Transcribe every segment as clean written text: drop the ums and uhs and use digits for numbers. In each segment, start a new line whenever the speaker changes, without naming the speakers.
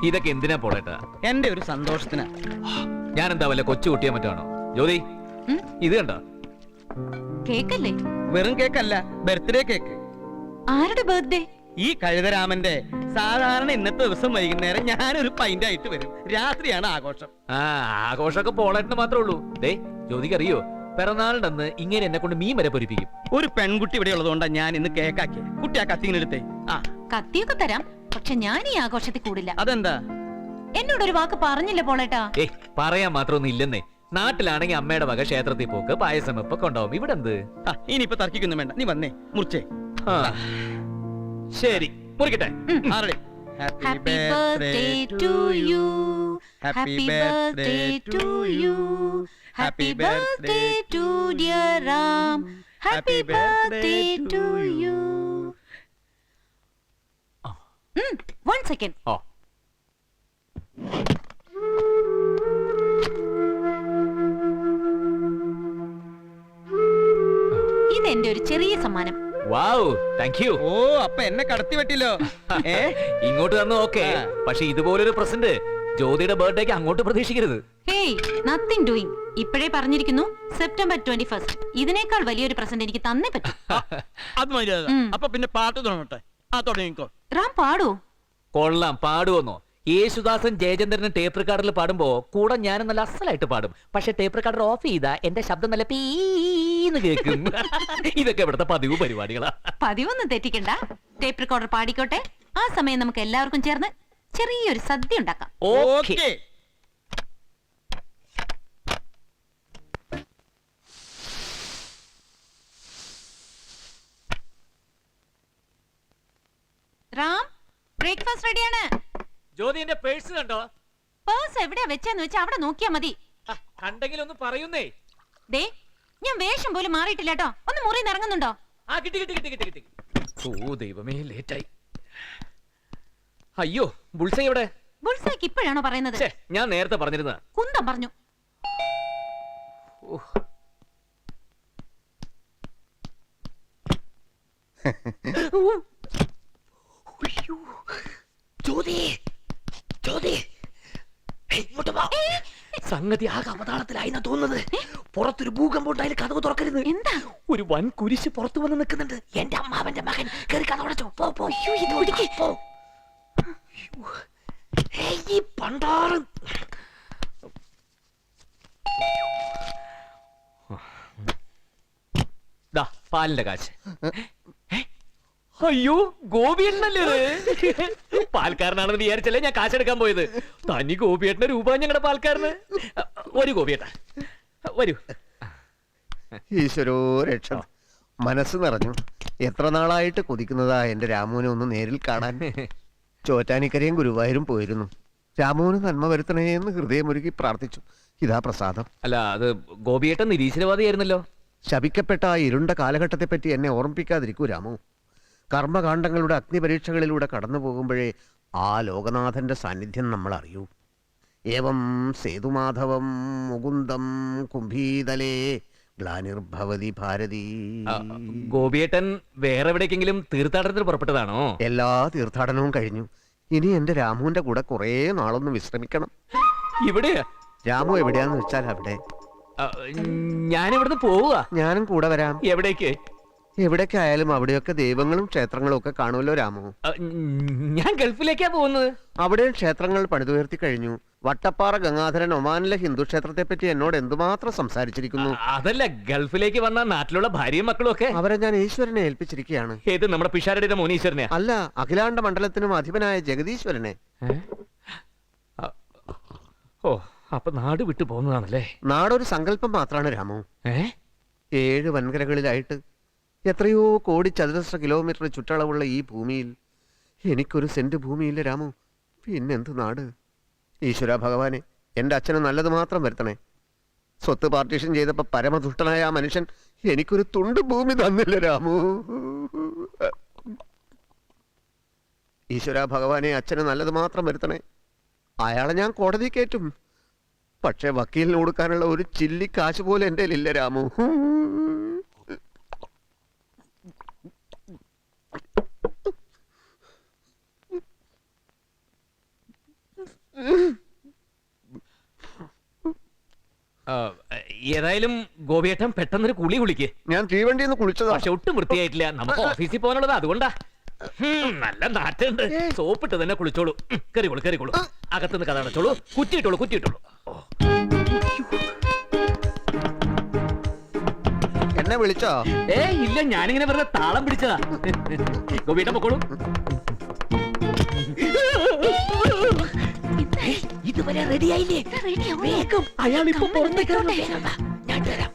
ഇതൊക്കെ എന്തിനാ പോളേട്ടാ?
എന്റെ ഒരു സന്തോഷത്തിനാ.
ഞാൻ എന്താ വല്ല കൊച്ചു കുട്ടിയെ മറ്റാണോ? ജ്യോതി, ഇത് കണ്ടോ?
കേക്കല്ലേ?
വെറും കേക്കല്ല, ബർത്ത്ഡേ കേക്ക്.
ആരുടെ ബർത്ത്ഡേ?
ഈ കഴുതരാമന്റെ. സാധാരണ ഇന്നത്തെ ദിവസം വൈകുന്നേരം ഞാനൊരു പൈന്റ് ആയിട്ട് വരും. രാത്രിയാണ് ആഘോഷം.
ആഘോഷമൊക്കെ പോളേട്ടിന് മാത്രമേ ഉള്ളൂ. ദേ ജ്യോതിക്ക് അറിയോ, പിറന്നാളിന്റെ അന്ന് ഇങ്ങനെ എന്നെ കൊണ്ട് മീൻ വരെ പൊരിപ്പിക്കും.
ഒരു പെൺകുട്ടി ഇവിടെ ഉള്ളതുകൊണ്ടാണ് ഞാൻ ഇന്ന് കേക്കാക്കിയ. കുട്ടി ആ കത്തിങ്ങനെടുത്തേ.
കത്തിയൊക്കെ തരാം, പക്ഷെ ഞാൻ ഈ ആഘോഷത്തിൽ കൂടില്ല.
അതെന്താ?
എന്നോടൊരു വാക്ക് പറഞ്ഞില്ല പോളേട്ടാ.
പറയാൻ മാത്രമൊന്നും ഇല്ലെന്നേ. നാട്ടിലാണെങ്കിൽ അമ്മയുടെ വക ക്ഷേത്രത്തിൽ പോക്ക്, പായസം വെപ്പൊക്കെ ഉണ്ടാവും. ഇവിടെ എന്ത്?
ഇനിയിപ്പോ തർക്കിക്കൊന്നും വേണ്ട, നീ വന്നേ മുറിച്ചേ.
ശരി, മുറിക്കട്ടെ.
Happy birthday to you, happy birthday to you, happy birthday to dear Ram, happy birthday to you. 1 second. ഇതെന്റെ ഒരു ചെറിയ സമ്മാനം.
വാവ്, താങ്ക് യു.
ഓ, അപ്പൊ എന്നെ കടത്തി വെട്ടില്ലോ.
ഇങ്ങോട്ട് തന്നു ഓക്കെ, പക്ഷെ ഇതുപോലൊരു പ്രസന്റ് ജ്യോതിയുടെ ബർത്ത്ഡേക്ക് അങ്ങോട്ട് പ്രതീക്ഷിക്കരുത്.
Hey, nothing doing. ഇപ്പോഴേ പറഞ്ഞിരിക്കുന്നു, സെപ്റ്റംബർ 21. ഇതിനേക്കാൾ വലിയൊരു പ്രസന്റ് എനിക്ക് തന്നേ പറ്റും.
അത് മതി. അപ്പൊ പിന്നെ പാട്ട് തുടങ്ങട്ടെ. തുടങ്ങിക്കോ.
റാം പാടൂ.
കൊള്ളാം, പാടുവന്നോ? യേശുദാസൻ ജയചന്ദ്രനും ടേപ്പ് റെക്കോർഡിൽ പാടുമ്പോ കൂടെ ഞാനും നല്ല അസലായിട്ട് പാടും. പക്ഷെ ടേപ്പ് റെക്കോർഡർ ഓഫ് ചെയ്താ എന്റെ ശബ്ദം നല്ല പീന്ന് കേൾക്കും. ഇതൊക്കെ ഇവിടുത്തെ പതിവ് പരിപാടികളാ.
പതിവൊന്നും തെറ്റിക്കണ്ട. Tape recorder പാടിക്കോട്ടെ. ആ സമയം നമുക്ക് എല്ലാവർക്കും ചേർന്ന് ചെറിയൊരു സദ്യ ഉണ്ടാക്കാം.
ഓക്കേ.
റാം, ബ്രേക്ക്ഫാസ്റ്റ് റെഡിയാണ്.
ജ്യോതി, എന്റെ പേഴ്സ് കണ്ടോ?
പേഴ്സ് എവിടെയാ വെച്ചെന്ന് വെച്ചാ അവിടെ നോക്കിയാ മതി.
കണ്ടെങ്കിൽ ഒന്ന് പറയുന്നേ.
ദേ, ഞാൻ വേഷം പോലും മാറിയിട്ടില്ല കേട്ടോ. ഒന്ന് മുറിയിൽ ഇറങ്ങുന്നുണ്ടോ?
കിട്ടി കിട്ടി കിട്ടി കിട്ടി കിട്ടി. ഓ ദൈവമേ, ലേറ്റായി. അയ്യോ, ബുൾസൈ എവിടെ?
ബുൾസൈക്ക് ഇപ്പോഴാണോ പറയുന്നത്?
ഞാൻ നേരത്തെ പറഞ്ഞിരുന്ന.
കുന്തം പറഞ്ഞു.
സംഗതി ആകെ അവതാളത്തിലായി തോന്നുന്നത്. പുറത്തൊരു ഭൂകമ്പം ഉണ്ടായാലും കഥവ് തുറക്കരുത്.
എന്താ?
ഒരു വൻ കുരിശ് പുറത്തു വന്ന് നിൽക്കുന്നുണ്ട്. എന്റെ അമ്മാവന്റെ മകൻ കയറി കഥ അടച്ചോ. പണ്ടാറ്. പാലിന്റെ കാശ്. അയ്യോ, ഗോപിയേട്ടനല്ലേ? പാൽക്കാരനാണെന്ന് വിചാരിച്ചല്ലേ ഞാൻ കാശെടുക്കാൻ പോയത്. തനി ഗോപിയേട്ടന്റെ രൂപ ഞങ്ങളുടെ പാൽക്കാരന്. ഒരു ഗോപിയേട്ട വരൂ.
ഈശ്വരോ രക്ഷ. മനസ്സ് നിറഞ്ഞു. എത്ര നാളായിട്ട് കൊതിക്കുന്നതാ എന്റെ രാമുവിനെ ഒന്ന് നേരിൽ കാണാൻ. ചോറ്റാനിക്കരയും ഗുരുവായൂരും പോയിരുന്നു. രാമുവിന് നന്മ വരുത്തണേന്ന് ഹൃദയമൊരുക്കി പ്രാർത്ഥിച്ചു. ഇതാ പ്രസാദം.
അല്ല, അത് ഗോപിയേട്ടൻ നിരീശ്വരവാദിയായിരുന്നല്ലോ.
ശപിക്കപ്പെട്ട ആ ഇരുണ്ട കാലഘട്ടത്തെപ്പറ്റി എന്നെ ഓർമ്മിപ്പിക്കാതിരിക്കൂ രാമു. കർമ്മകാണ്ഡങ്ങളുടെ അഗ്നിപരീക്ഷകളിലൂടെ കടന്നു പോകുമ്പോഴേ ആ ലോകനാഥന്റെ സാന്നിധ്യം നമ്മൾ അറിയൂ. ഏവം സേതുമാധവം മുകുന്ദം കുംഭീതലേ ഗ്ലാനിർഭവതി ഭാരതി.
ഗോപിയേട്ടൻ വേറെ എവിടേക്കെങ്കിലും തീർത്ഥാടനത്തിന് പുറപ്പെട്ടതാണോ?
എല്ലാ തീർത്ഥാടനവും കഴിഞ്ഞു. ഇനി എന്റെ രാമുവിന്റെ കൂടെ കുറേ നാളൊന്ന് വിശ്രമിക്കണം.
ഇവിടെയാ?
രാമു എവിടെയാന്ന് വെച്ചാൽ അവിടെ.
ഞാനിവിടുന്ന് പോവുക.
ഞാനും കൂടെ വരാം.
എവിടേക്ക്?
എവിടേക്കായാലും അവിടെയൊക്കെ ദൈവങ്ങളും ക്ഷേത്രങ്ങളും ഒക്കെ കാണുമല്ലോ രാമു.
ഞാൻ ഗൾഫിലേക്കാ പോകുന്നത്.
അവിടെയും ക്ഷേത്രങ്ങൾ പണിതുയർത്തി കഴിഞ്ഞു. വട്ടപ്പാറ ഗംഗാധരൻ ഒമാനിലെ ഹിന്ദു ക്ഷേത്രത്തെ പറ്റി എന്നോട് എന്തുമാത്രം സംസാരിച്ചിരിക്കുന്നു.
അതല്ല, ഗൾഫിലേക്ക് വന്ന നാട്ടിലുള്ള ഭാര്യയും മക്കളും ഒക്കെ
അവരെ ഞാൻ ഈശ്വരനെ ഏൽപ്പിച്ചിരിക്കുകയാണ്.
ഏത്, നമ്മുടെ പിഷാരടിയുടെ മോനീശ്വരനെ?
അല്ല, അഖിലാണ്ട മണ്ഡലത്തിനും അധിപനായ ജഗദീശ്വരനെ.
ഓ, അപ്പൊ നാട് വിട്ടു പോകുന്നതാണല്ലേ?
നാടൊരു സങ്കല്പം മാത്രമാണ് രാമു. 7 വൻകരകളിലായിട്ട് എത്രയോ കോടി ചതുരശ്ര കിലോമീറ്റർ ചുറ്റളവുള്ള ഈ ഭൂമിയിൽ എനിക്കൊരു സെന്റ് ഭൂമിയില്ല രാമു. പിന്നെന്ത് നാട്? ഈശ്വര ഭഗവാനെ, എൻ്റെ അച്ഛന് നല്ലത് മാത്രം വരുത്തണേ. സ്വത്ത് പാർട്ടീഷൻ ചെയ്തപ്പോ പരമദുഷ്ടനായ ആ മനുഷ്യൻ എനിക്കൊരു തുണ്ട് ഭൂമി തന്നില്ല രാമു. ഈശ്വര ഭഗവാനെ, അച്ഛന് നല്ലത് മാത്രം വരുത്തണേ. അയാളെ ഞാൻ കോടതി കയറ്റും. പക്ഷെ വക്കീലിന് കൊടുക്കാനുള്ള ഒരു ചില്ലി കാശ് പോലെ എൻ്റെ ഇല്ല രാമു.
ഏതായാലും ഗോപിയേട്ടൻ പെട്ടെന്നൊരു കുളി കുളിക്ക്.
ഞാൻ തീവണ്ടിയിൽ നിന്ന് കുളിച്ചതാ.
പക്ഷെ ഒട്ടും വൃത്തിയായിട്ടില്ല. നമുക്ക് ഓഫീസിൽ പോകാനുള്ളത് അതുകൊണ്ടാ. നല്ല നാറ്റുണ്ട്. സോപ്പിട്ട് തന്നെ കുളിച്ചോളൂ. കറിക്കോളൂ കറിക്കോളൂ. അകത്തുനിന്ന് കഥ അടച്ചോളൂ. കുറ്റിയിട്ടോളൂ കുറ്റിയിട്ടോളൂ.
എന്നെ വിളിച്ചോ?
ഇല്ല, ഞാനിങ്ങനെ വെറുതെ താളം പിടിച്ചതാ. ഗോപിയേട്ടൻ പൊക്കോളൂ. ഇതുവരെ റെഡിയായില്ലേ? വേഗം അയാൾ ഇപ്പൊ പുറത്തേക്ക് ഇറങ്ങും. വേഗം വാ, ഞാൻ തരാം.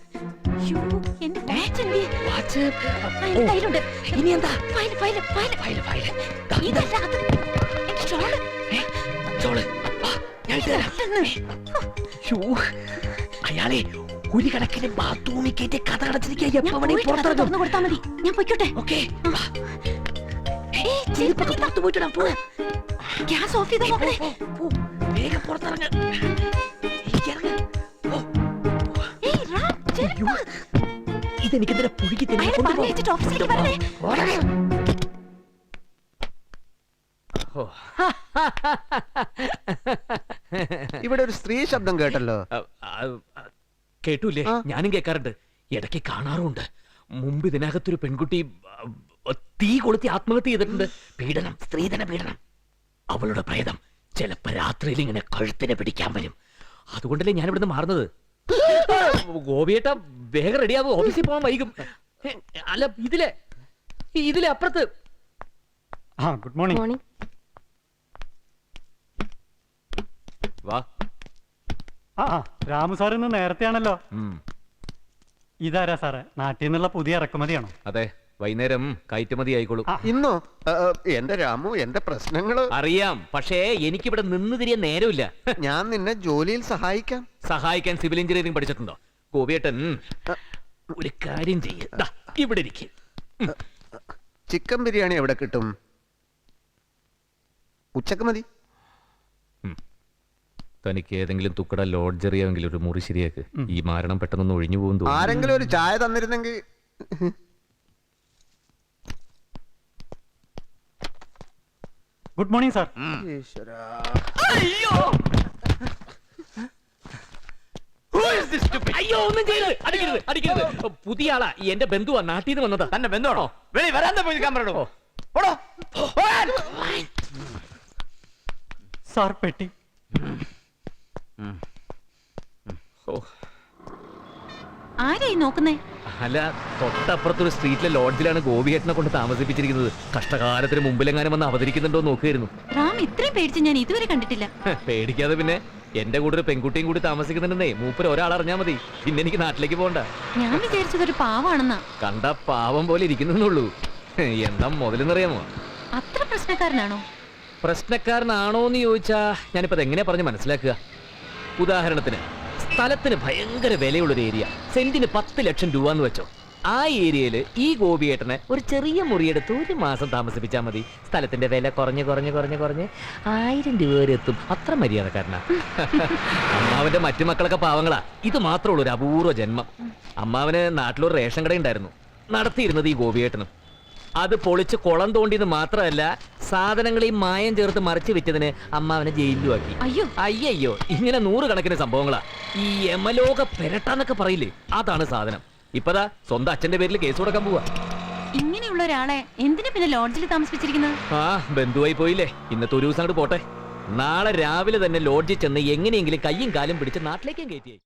ഇനി എന്താ? അയാളെ ഒരു കണക്കിന് ബാത്റൂമിൽ കയറ്റി കഥ അടച്ചിരിക്കും.
കൊടുത്താ മതി, ഞാൻ പൊയ്ക്കോട്ടെ. ഗ്യാസ് ഓഫ് ചെയ്ത് നോക്കണേ.
വേഗം പുറത്തിറങ്ങ. ഇതെനിക്കെന്തിനാ പുഴുകി
ഓഫീസിലേക്ക് വരണേ.
ഇവിടെ ഒരു സ്ത്രീ ശബ്ദം കേട്ടല്ലോ.
കേട്ടൂല്ലേ?
ആ.
ഞാനും കേൾക്കാറുണ്ട്, ഇടയ്ക്ക് കാണാറുമുണ്ട്. മുമ്പ് ഇതിനകത്തൊരു പെൺകുട്ടി തീ കൊളുത്തി ആത്മഹത്യ ചെയ്തിട്ടുണ്ട്. പീഡനം, സ്ത്രീധന പീഡനം. അവളുടെ പ്രേതം ചിലപ്പോ രാത്രിയിൽ ഇങ്ങനെ കഴുത്തിനെ പിടിക്കാൻ വരും. അതുകൊണ്ടല്ലേ ഞാൻ ഇവിടുന്ന് മാറുന്നത്. ഗോപിയേട്ട വേഗം റെഡിയാവും, ഓഫീസിൽ പോകാൻ വൈകും. അല്ല, ഇതിലെ അപ്പുറത്ത്.
Good morning.
വാ.
രാമു സാർ ഇന്ന് നേരത്തെയാണല്ലോ.
ഉം.
ഇതാരാ സാറേ, നാട്ടിൽ നിന്നുള്ള പുതിയ ഇറക്കുമതിയാണോ?
അതെ, വൈകുന്നേരം കയറ്റുമതി ആയിക്കോളൂ.
ഇന്നോ? എന്റെ രാമു, എന്റെ പ്രശ്നങ്ങള്
അറിയാം, പക്ഷേ എനിക്കിവിടെ നിന്ന് തിരിയാൻ നേരമില്ല.
ഞാൻ നിന്നെ ജോലിയിൽ സഹായിക്കാം.
സഹായിക്കാൻ സിവിൽ എഞ്ചിനീയറിംഗ് പഠിച്ചിട്ടുണ്ടോ? ഗോപിയേട്ടൻ ഒരു കാര്യം ചെയ്യ, ഇവിടെ ഇരിക്കും.
ചിക്കൻ ബിരിയാണി എവിടെ കിട്ടും? ഉച്ചക്ക് മതി.
തനിക്ക് ഏതെങ്കിലും തുക്കട ലോഡ്ജറിയെങ്കിലും ഒരു മുറി ശരിയാക്ക്. ഈ മാരണം പെട്ടെന്നൊന്ന് ഒഴിഞ്ഞു പോകും.
ആരെങ്കിലും ഒരു ചായ തന്നിരുന്നെങ്കിൽ.
Good morning sir.
അയ്യോ, ഒന്നും ചെയ്യരുത്, അടിക്കരുത്, അടിക്കരുത്. പുതിയ ആളാ, എന്റെ ബന്ധുവാ, നാട്ടിൽ നിന്ന് വന്നതാ.
തന്നെ ബന്ധുവാണോ? വെളി വരാൻ പോയി കാമറോ.
സാർ പെട്ടി.
ആരായി നോക്കുന്നേ?
അല്ല, തൊട്ടപ്പുറത്തൊരു സ്ട്രീറ്റിലെ ലോഡ്ജിലാണ് ഗോപിയേട്ടനെ കൊണ്ട് താമസിപ്പിച്ചിരിക്കുന്നത്. കഷ്ടകാലത്തിന് മുമ്പിലെങ്ങാനും വന്ന് അവതരിക്കുന്നുണ്ടോ നോക്കുകയായിരുന്നു.
റാം ഇത്രയും പേടിച്ച് ഞാൻ ഇതുവരെ കണ്ടിട്ടില്ല.
പേടിക്കാതെ പിന്നെ. എന്റെ കൂടെ ഒരു പെൺകുട്ടിയും കൂടി താമസിക്കുന്നുണ്ടെന്നേ മൂപ്പര് ഒരാൾ അറിഞ്ഞാ മതി. പിന്നെ എനിക്ക് നാട്ടിലേക്ക് പോകണ്ട.
ഞാൻ വിചാരിച്ചത് ഒരു പാവാണെന്നാ.
കണ്ട പാവം പോലെ ഇരിക്കുന്നുള്ളൂ. എന്താ മുതലെന്നറിയാമോ?
അത്ര പ്രശ്നക്കാരനാണോ?
പ്രശ്നക്കാരനാണോന്ന് ചോദിച്ചാ ഞാനിപ്പോ അതെങ്ങനെ പറഞ്ഞ് മനസ്സിലാക്കുക? ഉദാഹരണത്തിന്, സ്ഥലത്തിന് ഭയങ്കര വിലയുള്ളൊരു ഏരിയ, സെന്റിന് 10 ലക്ഷം രൂപ എന്ന് വെച്ചോ. ആ ഏരിയയില് ഈ ഗോപിയേട്ടനെ ഒരു ചെറിയ മുറിയെടുത്ത് 1 മാസം താമസിപ്പിച്ചാൽ മതി. സ്ഥലത്തിന്റെ വില കുറഞ്ഞ് 1000 രൂപ വരെ എത്തും. അത്ര മര്യാദക്കാരനാ. അമ്മാവന്റെ മറ്റു മക്കളൊക്കെ പാവങ്ങളാ. ഇത് മാത്രമുള്ളൂ ഒരു അപൂർവ ജന്മം. അമ്മാവന് നാട്ടിലൊരു റേഷൻ കട ഉണ്ടായിരുന്നു. നടത്തിയിരുന്നത് ഈ ഗോപിയേട്ടനും. അത് പൊളിച്ച് കുളം തോണ്ടിയത് മാത്രമല്ല, സാധനങ്ങളെയും മായം ചേർത്ത് മറിച്ച് വിറ്റതിന് അമ്മാവനെ ജയിലിലും ആക്കി.
അയ്യോ
അയ്യോ, ഇങ്ങനെ 100 കണക്കിന് സംഭവങ്ങളാ. ഈ യമലോക പെരട്ടാന്നൊക്കെ പറയില്ലേ, അതാണ് സാധനം. ഇപ്പതാ സ്വന്തം അച്ഛന്റെ പേരിൽ കേസ് കൊടുക്കാൻ പോവാ.
ഇങ്ങനെയുള്ള ഒരാളെ എന്തിനാ പിന്നെ ലോഡ്ജിൽ താമസിപ്പിച്ചിരിക്കുന്നത്?
ബന്ധുവായി പോയില്ലേ, ഇന്നത്തെ ഒരു ദിവസം അങ്ങോട്ട് പോട്ടെ. നാളെ രാവിലെ തന്നെ ലോഡ്ജിൽ ചെന്ന് എങ്ങനെയെങ്കിലും കയ്യും കാലും പിടിച്ച് നാട്ടിലേക്കും കയറ്റിയായി.